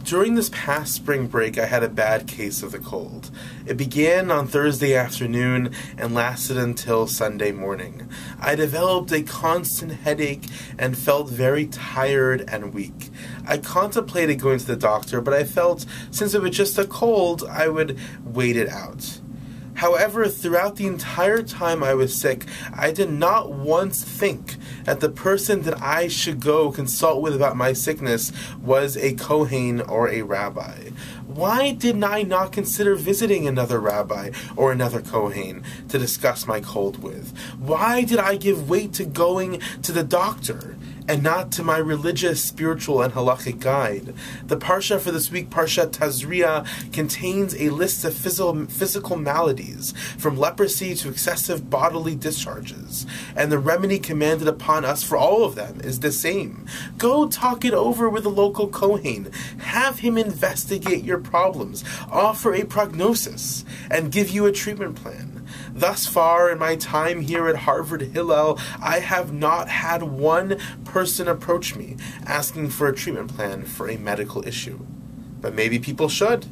During this past spring break, I had a bad case of the cold. It began on Thursday afternoon and lasted until Sunday morning. I developed a constant headache and felt very tired and weak. I contemplated going to the doctor, but I felt since it was just a cold, I would wait it out. However, throughout the entire time I was sick, I did not once think that the person that I should go consult with about my sickness was a Kohen or a rabbi. Why did I not consider visiting another rabbi or another Kohen to discuss my cold with? Why did I give weight to going to the doctor and not to my religious, spiritual, and halachic guide? The Parsha for this week, Parshat Tazria, contains a list of physical maladies, from leprosy to excessive bodily discharges, and the remedy commanded upon us for all of them is the same. Go talk it over with a local Kohen. Have him investigate your problems, offer a prognosis, and give you a treatment plan. Thus far in my time here at Harvard Hillel, I have not had one person approach me asking for a treatment plan for a medical issue. But maybe people should.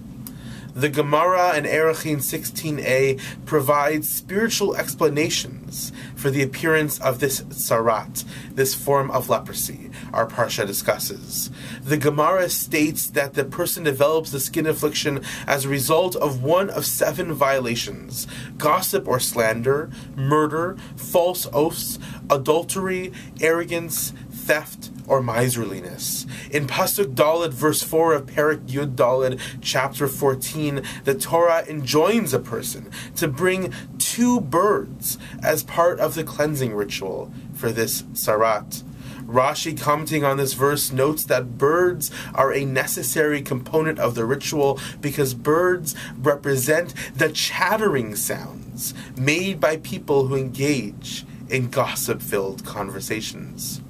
The Gemara in Erechim 16a provides spiritual explanations for the appearance of this tsarat, this form of leprosy our Parsha discusses. The Gemara states that the person develops the skin affliction as a result of one of 7 violations: gossip or slander, murder, false oaths, adultery, arrogance, theft, or miserliness. In Pasuk Daled, verse 4 of Perek Yud Daled, chapter 14, the Torah enjoins a person to bring 2 birds as part of the cleansing ritual for this tsarat. Rashi, commenting on this verse, notes that birds are a necessary component of the ritual because birds represent the chattering sounds made by people who engage in gossip-filled conversations.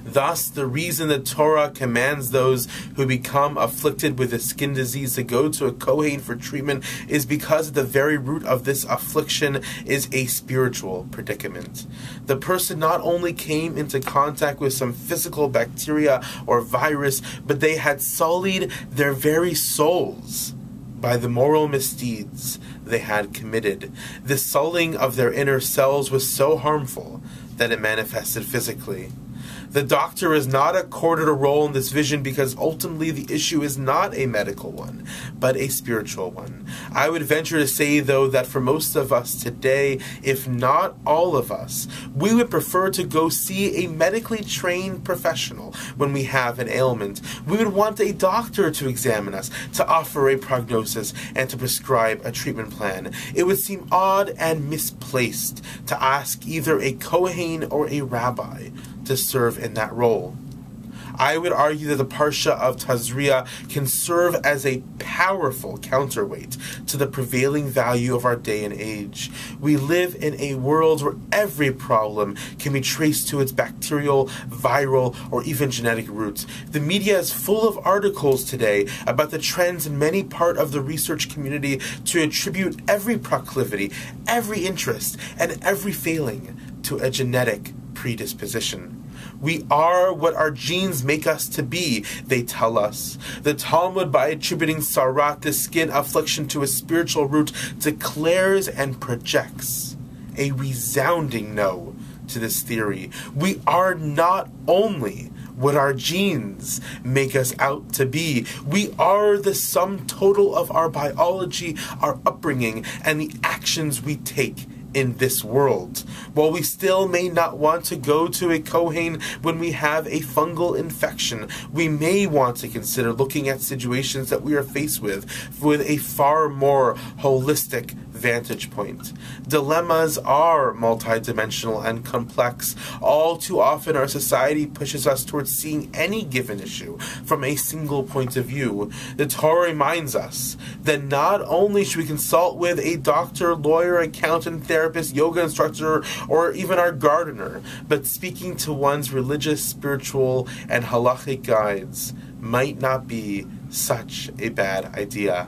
Thus, the reason the Torah commands those who become afflicted with a skin disease to go to a Kohen for treatment is because the very root of this affliction is a spiritual predicament. The person not only came into contact with some physical bacteria or virus, but they had sullied their very souls by the moral misdeeds they had committed. The sullying of their inner selves was so harmful that it manifested physically. The doctor is not accorded a role in this vision because ultimately the issue is not a medical one, but a spiritual one. I would venture to say, though, that for most of us today, if not all of us, we would prefer to go see a medically trained professional when we have an ailment. We would want a doctor to examine us, to offer a prognosis, and to prescribe a treatment plan. It would seem odd and misplaced to ask either a Kohen or a rabbi to serve in that role. I would argue that the Parsha of Tazria can serve as a powerful counterweight to the prevailing value of our day and age. We live in a world where every problem can be traced to its bacterial, viral, or even genetic roots. The media is full of articles today about the trends in many parts of the research community to attribute every proclivity, every interest, and every failing to a genetic predisposition. We are what our genes make us to be, they tell us. The Talmud, by attributing tsarat, the skin affliction, to a spiritual root, declares and projects a resounding no to this theory. We are not only what our genes make us out to be. We are the sum total of our biology, our upbringing, and the actions we take in this world. While we still may not want to go to a Kohen when we have a fungal infection, we may want to consider looking at situations that we are faced with a far more holistic vantage point. Dilemmas are multidimensional and complex. All too often our society pushes us towards seeing any given issue from a single point of view. The Torah reminds us that not only should we consult with a doctor, lawyer, accountant, therapist, yoga instructor, or even our gardener, but speaking to one's religious, spiritual, and halachic guides might not be such a bad idea.